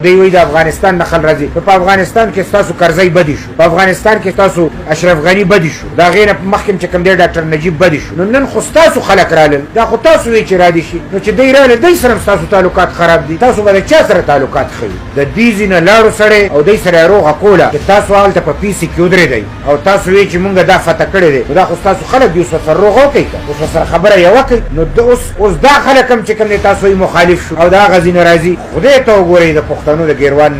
دی وی د افغانستان نخل راځي په افغانستان کې تاسو کرزی بدی شو، په افغانستان کې تاسو اشرف غنی بدی شو، دا غیر مخکم چې کوم دی ډاکټر نجیب بدی شو. نو نن خو تاسو خلک رالل، دا خو تاسو وی چې را دي شي، نو چې دی رالل دی سره تاسو تعلقات خراب دي، تاسو به چا سره تعلقات خوي؟ د دې ځینه لاړو سره او دی سره روغه کوله چې تاسو حالت په پیسي کې ودرې دی او تاسو وی چې مونږه دا فتح کړی دی، دا خو تاسو خلک دی سره روغه کوي، اوس سره خبره یو کوي. نو اوس دا خلک هم چې کوم دی تاسو یې مخالف شو او دا غزینه راځي، خدای ته وګورئ د پښتنو د ګیروان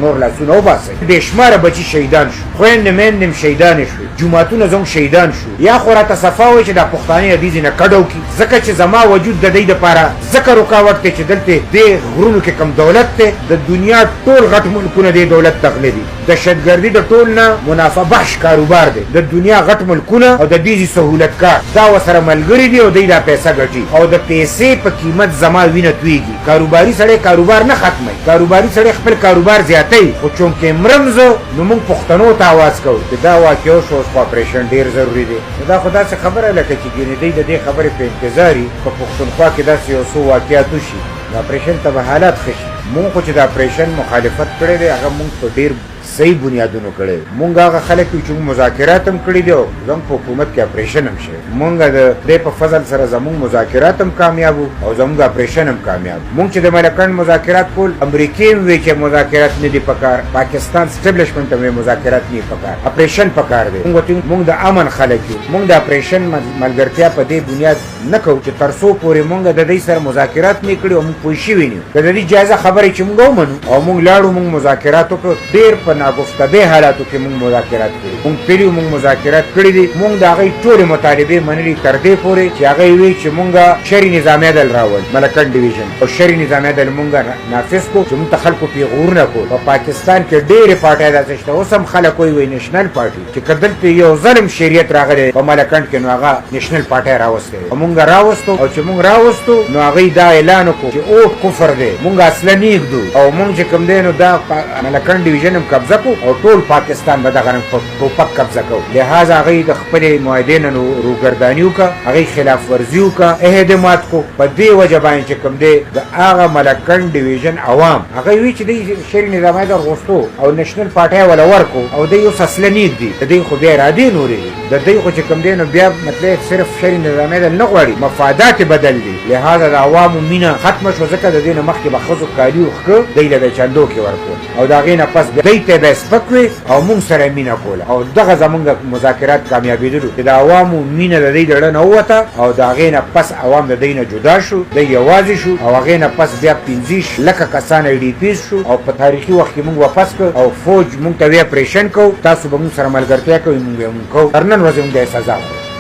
نور لاسونه وباسي. بېشماره بچي شهیدان شو، خویندې میندې شهیدانې شو، جوماتونه زموږ شهیدان شو. یا خو راته صفا وایي چې دا پښتانه حدیث نه کډو کي، ځکه چې زما وجود د دې دپاره ځکه رکاوټ دی چې دلته دې غرونو کې کم دولت دی، د دنیا ټول غټ ملکونه دې دولت تغلی دي، دهشتګردي د ټول نه منافع بخش کاروبار دی، د دنیا غټ ملکونه او د دې سهولت کار دا ورسره ملګري دي او دوی دا پیسه ګټي او د پیسې په قیمت زما وینه تویږي. کاروباري سړی کاروبار نه ختموي، کاروباري سړی خپل کاروبار زیاتوي، خو چونکې مرمزه نو موږ پښتنو ته آواز کوو چې دا واقع شو، اوس اپریشن ډېر ضروري دی. نو دا خو داسې خبره لکه چې ګینې دی د دې خبرې په انتظار وي په پښتونخوا کې داسې یو څو واقعات وشي، د اپریشن ته به حالات ښه شي. مونږ خو چې د اپریشن مخالفت کړی دی هغه مونږ په ډېر صحیح بنیادونو کړی. مونږ هغه خلک یو چې مذاکرات هم کړي دي او زموږ په حکومت کې اپریشن هم شوی. مونږ د دې په فضل سره زموږ مذاکرات هم کامیاب او زموږ اپریشن هم کامیاب. مونږ چې د ملکن مذاکرات کول، امریکې هم وی چې مذاکرات نه دي پکار، پاکستان اسټابلیشمنت هم مذاکرات نه پکار، اپریشن پکار دی. مونږ د امن خلک یو، مونږ د اپریشن ملګرتیا په دې بنیاد نه کوو چې تر څو پورې مونږ د دې سره مذاکرات نه کړي او مونږ پوه شوي نه یو. د دې جایزه خبرې چې مونږ ومنو او مونږ لاړو مونږ مذاکرات وکړو، ډېر په ناګفتبه حالاتو کې مونږ مذاکرات کړي، مونږ پیلو مونږ مذاکرات کړي دي. مونږ د هغې ټولې مطالبې منلي تر دې پورې چې هغې وی چې مونږ شرعي نظامي عدل راول ملکن ډیویژن او شرعي نظامي عدل مونږ نافذ کړو چې مونږ ته خلکو پیغورونه کول. په پاکستان کې ډېرې پارټۍ داسې شته، اوس هم خلک وایي نیشنل پارټي چې که دلته یو ظلم شریعت راغلی په ملکن کې نو هغه نیشنل پارټۍ راوستی او مونږ راوستو او چې مونږ راوستو نو هغوی دا اعلان وکړو چې اوټ کفر دی، مونږ اصله نه ږدو او مونږ چې کوم دی نو دا ملکن ډیویژن هم قبضه کړو او ټول پاکستان به دغه ټوپک قبضه کوو. لہذا هغوی د خپلې معاهدې نه روګرداني وکړه، هغوی خلاف ورزي وکړه، عهد مات کړو. په دې وجه باندې چې کوم دی د هغه ملکن ډیویژن عوام هغوی وی چې دوی شرعي نظامي عدل غوښتو او نیشنل پارټۍ وله ورکړو او دوی اوس اصله نه ږدي، د دوی خو بیا ارادې نورې دي، د دوی خو چې کوم دی نو بیا مطلب صرف شرعي نظامي عدل نه غواړي، مفادات یې بدل دي. لہذا د عوامو مینه ختمه شوه، ځکه د دې نه مخکې به ښځو کالي وښکه دوی له به چندو کې ورکول او د هغې نه پس دوی ته به سپک وي او مونږ سره مینه کوله او دغه زمونږ مذاکرات کامیابېدلو چې د عوامو مینه د دوی د زړه نه ووته او د هغې نه پس عوام د دوی نه جدا شو، دوی یوازې شو او هغې نه پس بیا 15 لکه کسان IDPs شو او په تاریخي وخت کې مونږ واپس کړ او فوج مونږ ته وی اپریشن کوو، تاسو به مونږ سره ملګرتیا کوئ، مونږ به مونږ کوو. تر نن ورځې مونږ د سزا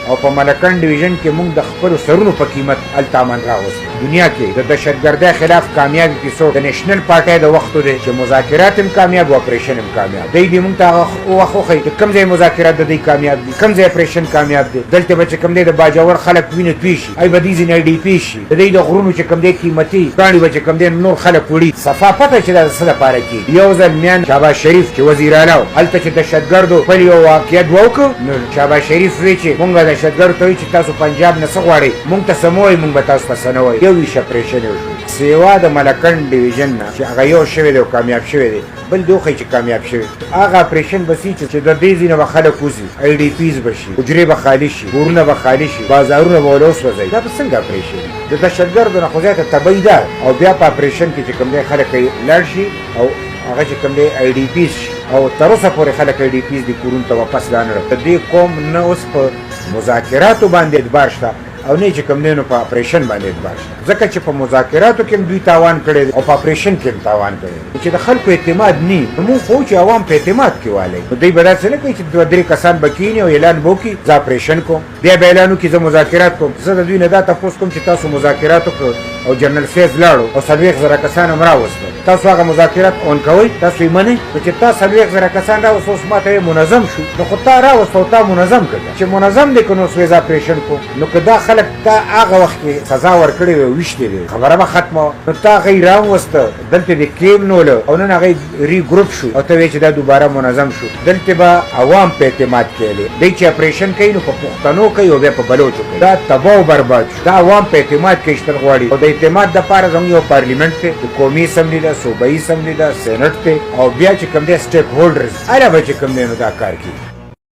او په ملکن ډیویژن کې مونږ د خپلو سرونو په قیمت هلته امن راوستو. دنیا کې د دهشتګردۍ خلاف کامیابي کیسو د نیشنل پارټۍ د وختو دی چې مذاکرات هم کامیاب او اپریشن هم کامیاب دی. دې مونږ ته هغه وخت وښیي چې کوم ځای مذاکرات د دوی کامیاب دي، کوم ځای اپریشن کامیاب دی. دلته به چې کوم دی د باجوړ خلک وینه توی شي، ای به دې ځینې IDP شي، د دوی د غرونو چې کوم دی قیمتي ګاڼې به چې کوم دی نور خلک وړي. صفا پته چې دا څه دپاره کېږي. یو ځل میان شهباز شریف چې وزیر اعلی و هلته چې دهشتګردو خپل یو واقعیت وکړو نو شهباز شریف وی چې مونږ دهشتګردو ته وایي چې تاسو پنجاب نه څه غواړئ، مونږ ته څه مه وایئ، مونږ به تاسو ته څه نه وایو. یو ویش اپریشن یې وشو سیوا د ملکن ډیویژن نه چې هغه یو شوی دی او کامیاب شوی دی، بل دې وښیي چې کامیاب شوی. هغه اپریشن به سي چې د دې ځینې به خلک وځي، IDPs به شي، حجرې به خالي شي، کورونه به خالي شي، بازارونه به ول وسوځوي. دا به څنګه اپریشن د دهشتګردو نه خو زیاته تبعي ده او بیا په اپریشن کې چې کوم دی خلک لاړ شي او هغه چې کوم دی IDPs شي او تر اوسه پورې خلک IDPs دي کورونو ته واپس لا نه راغلي. د دې قوم نه اوس په مذاکراتو باندې اعتبار شته او نه چې کوم دی نو په اپریشن باندې اعتبار شته، ځکه چې په مذاکراتو کې هم دوی تاوان کړی او په اپریشن کې هم تاوان کړی چې د خلکو اعتماد نه وي. مونږ خو چې عوام په اعتماد کې والئ نو دوی به داسې نه کوي چې 2-3 کسان به کښېني او اعلان به وکړي زه اپریشن کوم، بیا به اعلان وکړي زه مذاکرات کوم. زه د دوی نه دا تپوس کوم چې تاسو مذاکرات وکړو او جنرال فیض لاړو او 40,000 کسان هم راوستل، تاسو هغه مذاکرات اون کوئ، تاسو یې منئ؟ نو چې تا 40,000 کسان راوست اوس ما ته منظم شو، نو خو تا راوست او تا منظم کړه چې منظم دی که نو اوس زه اپریشن کوم. نو که دا خلک تا هغه وخت کې سزا ورکړې وی او ویشتې دی خبره به ختمه وه، نو تا هغوی راوسته دلته دې کیم نوله او نن هغوی ریګروپ شو او ته وایې چې دا دوباره منظم شو. دلته به عوام په اعتماد کولی، دی چې اپریشن کوي نو په پښتنو کوي او بیا په بلوچو کوي، دا تباه او برباد شو. دا عوام په اعتماد کې ایستل غواړي او دی اعتماد د پاره زموږ یو پارلیمنت ته د قومي اسمبلی ده صوبایي اسمبلی ده سېنات ته او بیا چې کوم دي سټیک هولډرز اله به چې کوم دی نو دا کار کوي